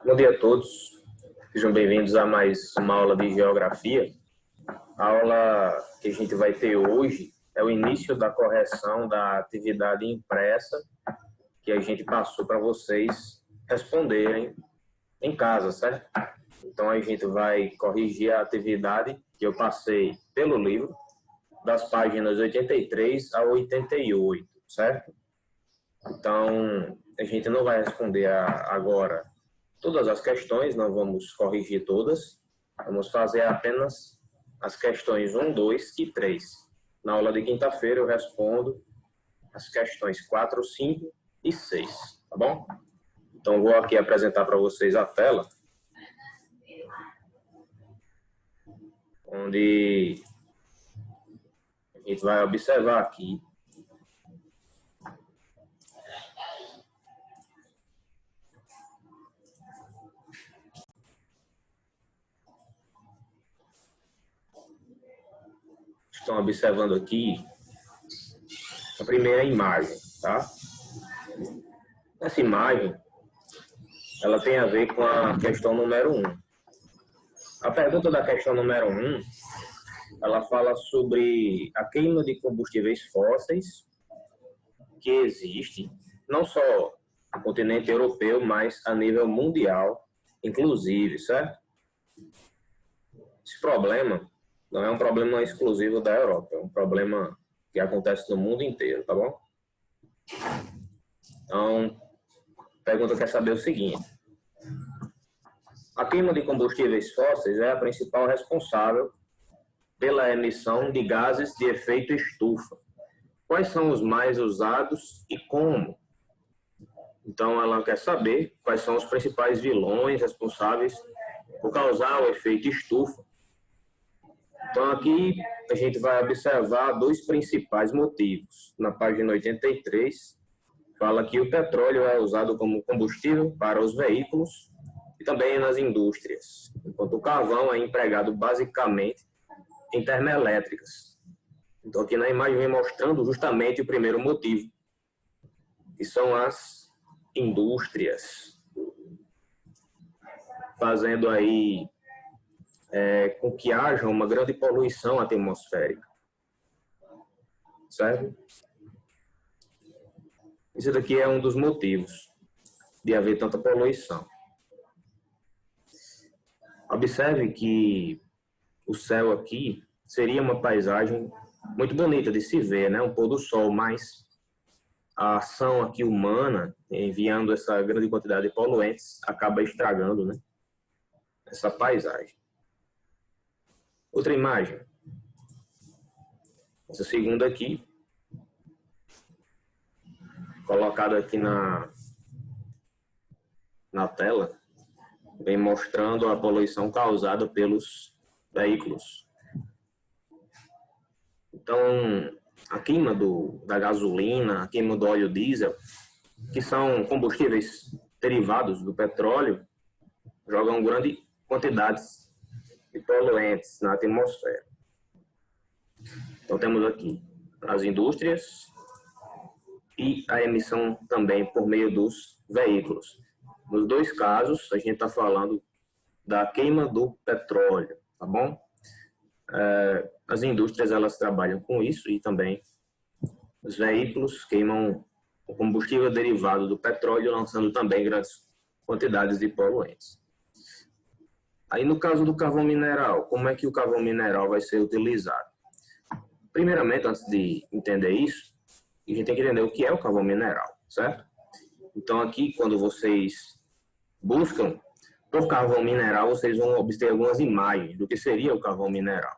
Bom dia a todos, sejam bem-vindos a mais uma aula de Geografia. A aula que a gente vai ter hoje é o início da correção da atividade impressa que a gente passou para vocês responderem em casa, certo? Então a gente vai corrigir a atividade que eu passei pelo livro, das páginas 83 a 88, certo? Então a gente não vai responder agora todas as questões, não vamos corrigir todas, vamos fazer apenas as questões 1, 2 e 3. Na aula de quinta-feira eu respondo as questões 4, 5 e 6, tá bom? Então vou aqui apresentar para vocês a tela, onde a gente vai observar aqui estão observando aqui a primeira imagem, tá? Essa imagem, ela tem a ver com a questão número 1. A pergunta da questão número 1, ela fala sobre a queima de combustíveis fósseis que existe, não só no continente europeu, mas a nível mundial, inclusive, certo? Esse problema não é um problema exclusivo da Europa, é um problema que acontece no mundo inteiro, tá bom? Então, a pergunta quer saber o seguinte: a queima de combustíveis fósseis é a principal responsável pela emissão de gases de efeito estufa. Quais são os mais usados e como? Então, ela quer saber quais são os principais vilões responsáveis por causar o efeito estufa. Então, aqui a gente vai observar dois principais motivos. Na página 83, fala que o petróleo é usado como combustível para os veículos e também nas indústrias, enquanto o carvão é empregado basicamente em termoelétricas. Então, aqui na imagem vem mostrando justamente o primeiro motivo, que são as indústrias, fazendo aí com que haja uma grande poluição atmosférica, certo? Isso daqui é um dos motivos de haver tanta poluição. Observe que o céu aqui seria uma paisagem muito bonita de se ver, né? Um pôr do sol, mas a ação aqui humana, enviando essa grande quantidade de poluentes, acaba estragando, né, essa paisagem. Outra imagem. Essa segunda aqui, colocada aqui na tela, vem mostrando a poluição causada pelos veículos. Então, a queima da gasolina, a queima do óleo diesel, que são combustíveis derivados do petróleo, jogam grandes quantidades de poluentes na atmosfera. Então, temos aqui as indústrias e a emissão também por meio dos veículos. Nos dois casos, a gente está falando da queima do petróleo, tá bom? As indústrias, elas trabalham com isso e também os veículos queimam o combustível derivado do petróleo, lançando também grandes quantidades de poluentes. Aí, no caso do carvão mineral, como é que o carvão mineral vai ser utilizado? Primeiramente, antes de entender isso, a gente tem que entender o que é o carvão mineral, certo? Então, aqui, quando vocês buscam por carvão mineral, vocês vão obter algumas imagens do que seria o carvão mineral.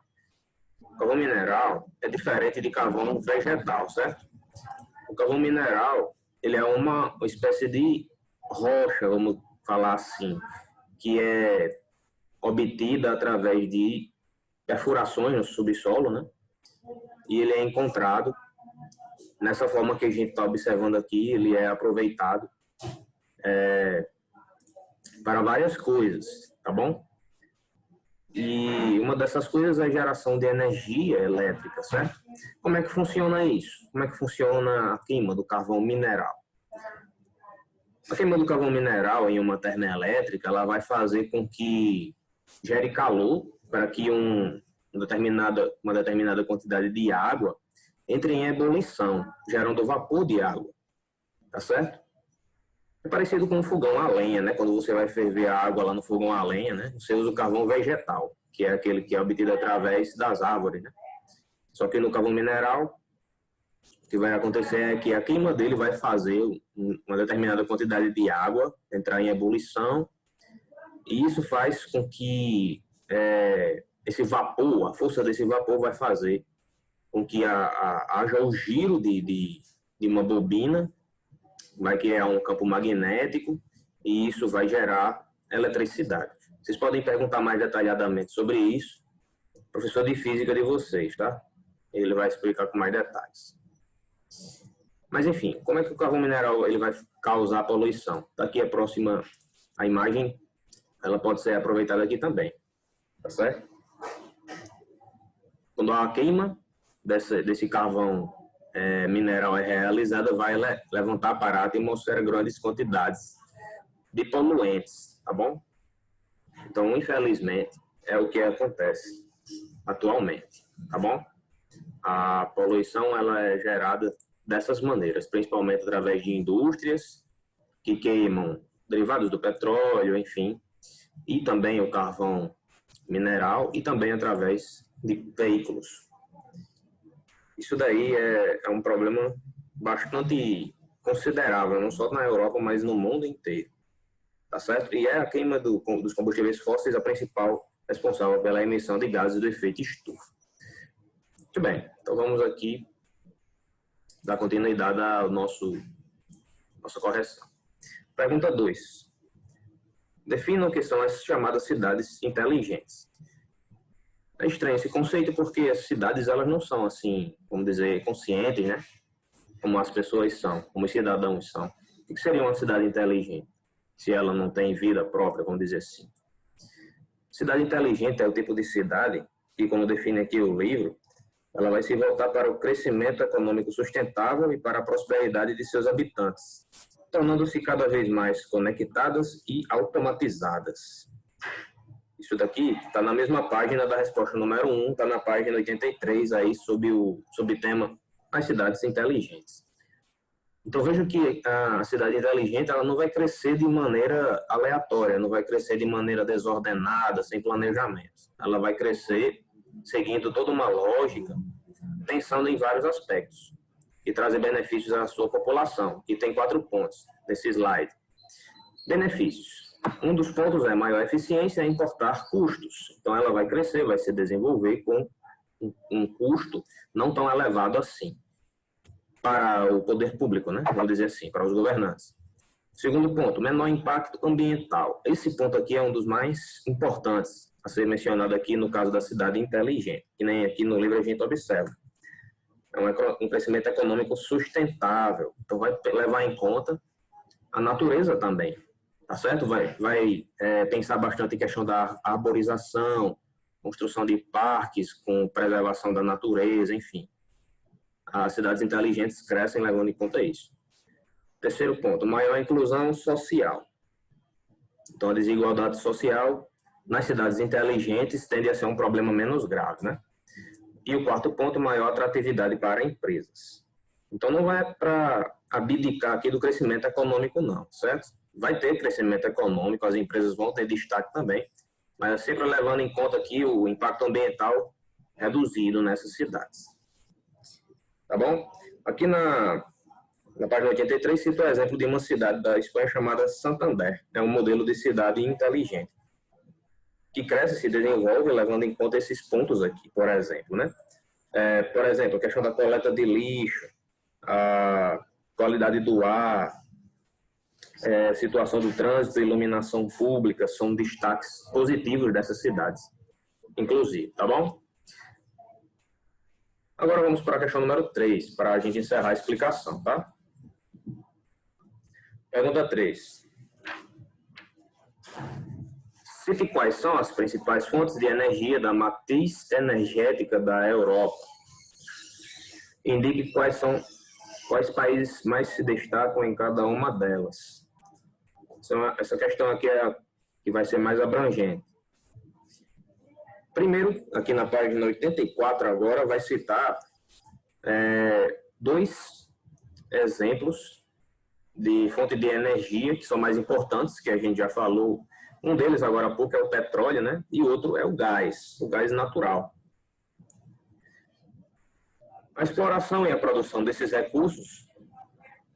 O carvão mineral é diferente de carvão vegetal, certo? O carvão mineral, ele é uma espécie de rocha, vamos falar assim, que é obtida através de perfurações no subsolo, né? E ele é encontrado nessa forma que a gente está observando aqui. Ele é aproveitado para várias coisas, tá bom? E uma dessas coisas é a geração de energia elétrica, certo? Como é que funciona isso? Como é que funciona a queima do carvão mineral? A queima do carvão mineral em uma termoelétrica, ela vai fazer com que gere calor para que uma determinada quantidade de água entre em ebulição, gerando vapor de água, tá certo? É parecido com um fogão a lenha, né? Quando você vai ferver a água lá no fogão a lenha, né? Você usa o carvão vegetal, que é aquele que é obtido através das árvores, né? Só que no carvão mineral, o que vai acontecer é que a queima dele vai fazer uma determinada quantidade de água entrar em ebulição, e isso faz com que esse vapor, a força desse vapor vai fazer com que haja o giro de uma bobina, vai criar um campo magnético, e isso vai gerar eletricidade. Vocês podem perguntar mais detalhadamente sobre isso, professor de física de vocês, tá? Ele vai explicar com mais detalhes. Mas enfim, como é que o carvão mineral ele vai causar poluição? Daqui a próxima, a imagem, ela pode ser aproveitada aqui também, tá certo? Quando a queima desse carvão mineral é realizada, vai levantar para a atmosfera grandes quantidades de poluentes, tá bom? Então, infelizmente, é o que acontece atualmente, tá bom? A poluição ela é gerada dessas maneiras, principalmente através de indústrias que queimam derivados do petróleo, enfim, e também o carvão mineral, e também através de veículos. Isso daí é um problema bastante considerável, não só na Europa, mas no mundo inteiro, tá certo? E é a queima dos combustíveis fósseis a principal responsável pela emissão de gases do efeito estufa. Muito bem, então vamos aqui dar continuidade à nossa correção. Pergunta 2. Defina o que são as chamadas cidades inteligentes. É estranho esse conceito porque as cidades elas não são assim, vamos dizer, conscientes, né? Como as pessoas são, como os cidadãos são. O que seria uma cidade inteligente? Se ela não tem vida própria, vamos dizer assim. Cidade inteligente é o tipo de cidade que, como define aqui o livro, ela vai se voltar para o crescimento econômico sustentável e para a prosperidade de seus habitantes, tornando-se cada vez mais conectadas e automatizadas. Isso daqui está na mesma página da resposta número 1, está na página 83, aí, sob o tema As Cidades Inteligentes. Então, veja que a cidade inteligente ela não vai crescer de maneira aleatória, não vai crescer de maneira desordenada, sem planejamento. Ela vai crescer seguindo toda uma lógica, pensando em vários aspectos, e trazer benefícios à sua população, que tem 4 pontos nesse slide. Benefícios. Um dos pontos é maior eficiência e importar custos. Então, ela vai crescer, vai se desenvolver com um custo não tão elevado assim para o poder público, né? Vamos dizer assim, para os governantes. Segundo ponto, menor impacto ambiental. Esse ponto aqui é um dos mais importantes a ser mencionado aqui no caso da cidade inteligente, que nem aqui no livro a gente observa. É um crescimento econômico sustentável. Então, vai levar em conta a natureza também. Tá certo? Vai pensar bastante em questão da arborização, construção de parques com preservação da natureza, enfim. As cidades inteligentes crescem levando em conta isso. Terceiro ponto, maior inclusão social. Então, a desigualdade social nas cidades inteligentes tende a ser um problema menos grave, né? E o quarto ponto, maior atratividade para empresas. Então, não vai para abdicar aqui do crescimento econômico, não, certo? Vai ter crescimento econômico, as empresas vão ter destaque também, mas sempre levando em conta aqui o impacto ambiental reduzido nessas cidades. Tá bom? Aqui na página 83, cito o exemplo de uma cidade da Espanha chamada Santander. É um modelo de cidade inteligente, que cresce e se desenvolve levando em conta esses pontos aqui, por exemplo, né? Por exemplo, a questão da coleta de lixo, a qualidade do ar, situação do trânsito, iluminação pública, são destaques positivos dessas cidades, inclusive, tá bom? Agora vamos para a questão número 3, para a gente encerrar a explicação, tá? Pergunta 3. Cite quais são as principais fontes de energia da matriz energética da Europa. Indique quais países mais se destacam em cada uma delas. Essa questão aqui é a que vai ser mais abrangente. Primeiro, aqui na página 84 agora, vai citar dois exemplos de fonte de energia que são mais importantes, que a gente já falou. Um deles agora há pouco é o petróleo, né? E outro é o gás natural. A exploração e a produção desses recursos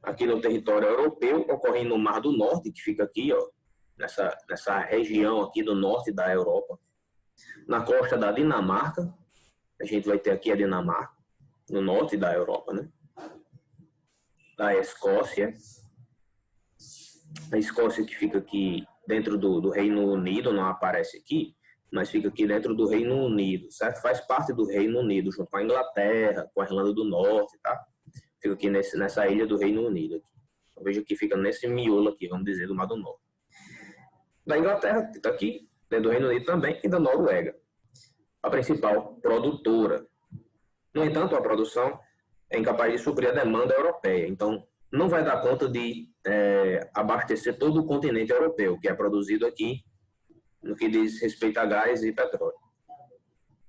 aqui no território europeu ocorrem no Mar do Norte, que fica aqui, ó, nessa região aqui do norte da Europa, na costa da Dinamarca. A gente vai ter aqui a Dinamarca, no norte da Europa, né? Da Escócia. A Escócia que fica aqui dentro do Reino Unido, não aparece aqui, mas fica aqui dentro do Reino Unido, certo? Faz parte do Reino Unido, junto com a Inglaterra, com a Irlanda do Norte, tá? Fica aqui nessa ilha do Reino Unido. Aqui. Então, veja que fica nesse miolo aqui, vamos dizer, do Mar do Norte. Da Inglaterra, que está aqui, dentro do Reino Unido também, e da Noruega, a principal produtora. No entanto, a produção é incapaz de suprir a demanda europeia. Então, não vai dar conta de abastecer todo o continente europeu, que é produzido aqui, no que diz respeito a gás e petróleo.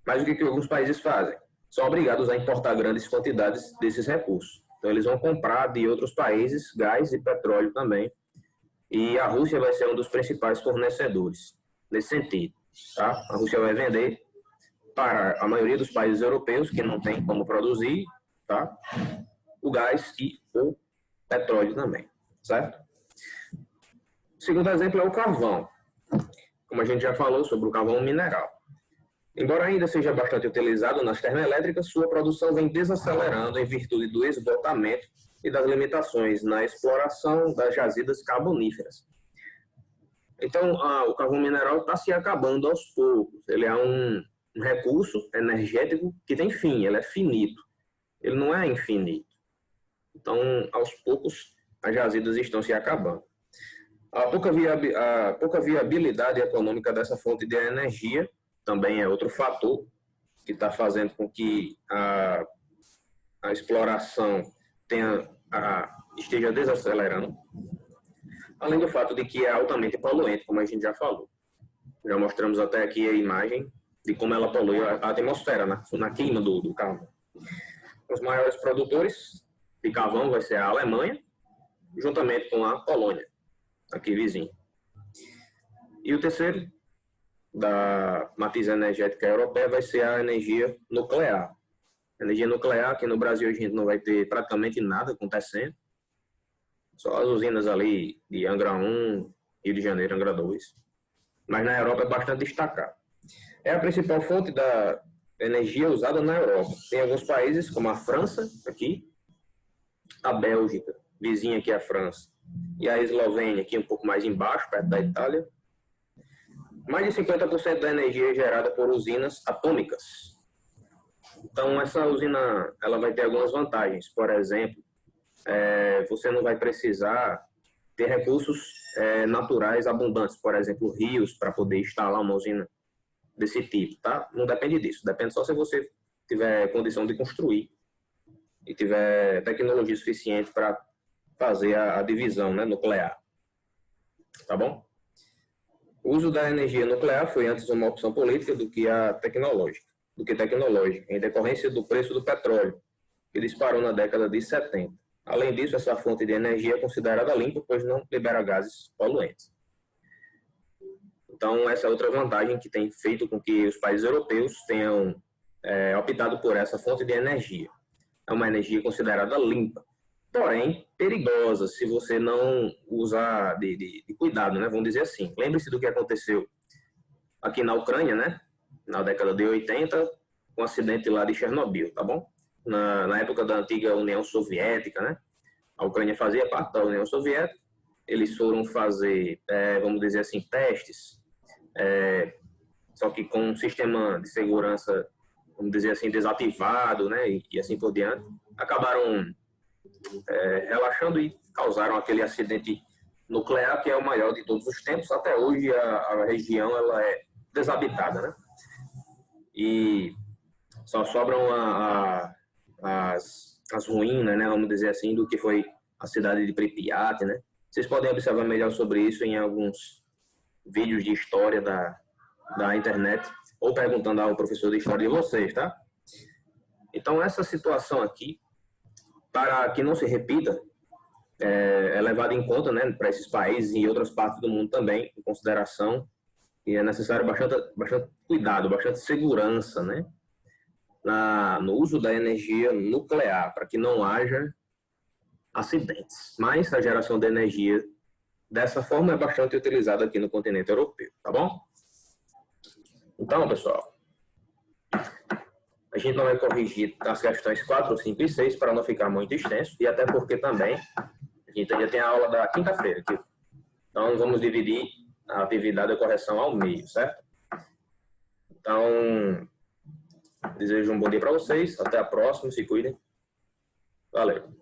Mas o que alguns países fazem? São obrigados a importar grandes quantidades desses recursos. Então, eles vão comprar de outros países gás e petróleo também. E a Rússia vai ser um dos principais fornecedores nesse sentido. Tá? A Rússia vai vender para a maioria dos países europeus que não tem como produzir, tá? O gás e o petróleo também, certo? O segundo exemplo é o carvão. Como a gente já falou sobre o carvão mineral. Embora ainda seja bastante utilizado nas termoelétricas, sua produção vem desacelerando em virtude do esgotamento e das limitações na exploração das jazidas carboníferas. Então, o carvão mineral está se acabando aos poucos. Ele é um recurso energético que tem fim, ele é finito. Ele não é infinito. Então, aos poucos, as jazidas estão se acabando. A pouca viabilidade econômica dessa fonte de energia também é outro fator que está fazendo com que a exploração esteja desacelerando, além do fato de que é altamente poluente, como a gente já falou. Já mostramos até aqui a imagem de como ela polui a atmosfera na queima do carvão. Os maiores produtores de carvão vai ser a Alemanha, juntamente com a Polônia, aqui vizinho. E o terceiro, da matriz energética europeia, vai ser a energia nuclear. A energia nuclear, que no Brasil a gente não vai ter praticamente nada acontecendo, só as usinas ali de Angra 1, Rio de Janeiro, Angra 2. Mas na Europa é bastante destacado. É a principal fonte da energia usada na Europa. Tem alguns países, como a França, aqui, a Bélgica, vizinha aqui a França, e a Eslovênia, aqui um pouco mais embaixo, perto da Itália. Mais de 50% da energia é gerada por usinas atômicas. Então, essa usina ela vai ter algumas vantagens. Por exemplo, você não vai precisar ter recursos naturais abundantes, por exemplo, rios, para poder instalar uma usina desse tipo, tá? Não depende disso, depende só se você tiver condição de construir e tiver tecnologia suficiente para fazer a divisão, né, nuclear, tá bom? O uso da energia nuclear foi antes uma opção política do que tecnológica, em decorrência do preço do petróleo, que disparou na década de 70. Além disso, essa fonte de energia é considerada limpa, pois não libera gases poluentes. Então, essa é outra vantagem que tem feito com que os países europeus tenham optado por essa fonte de energia. É uma energia considerada limpa, porém perigosa, se você não usar de cuidado, né? Vamos dizer assim. Lembre-se do que aconteceu aqui na Ucrânia, né? Na década de 80, com o acidente lá de Chernobyl, tá bom? Na época da antiga União Soviética, né? A Ucrânia fazia parte da União Soviética. Eles foram fazer, vamos dizer assim, testes, só que com um sistema de segurança, vamos dizer assim, desativado, né? E assim por diante. Acabaram relaxando e causaram aquele acidente nuclear que é o maior de todos os tempos. Até hoje a região ela é desabitada, né? E só sobram as ruínas, né? Vamos dizer assim, do que foi a cidade de Pripyat, né? Vocês podem observar melhor sobre isso em alguns vídeos de história da internet, ou perguntando ao professor de história de vocês, tá? Então, essa situação aqui, para que não se repita, é levada em conta, né, para esses países e em outras partes do mundo também, em consideração, e é necessário bastante cuidado, bastante segurança, né, no uso da energia nuclear, para que não haja acidentes. Mas a geração de energia dessa forma é bastante utilizada aqui no continente europeu, tá bom? Então, pessoal, a gente não vai corrigir as questões 4, 5 e 6 para não ficar muito extenso, e até porque também a gente ainda tem a aula da quinta-feira aqui. Então, vamos dividir a atividade de correção ao meio, certo? Então, desejo um bom dia para vocês, até a próxima, se cuidem. Valeu!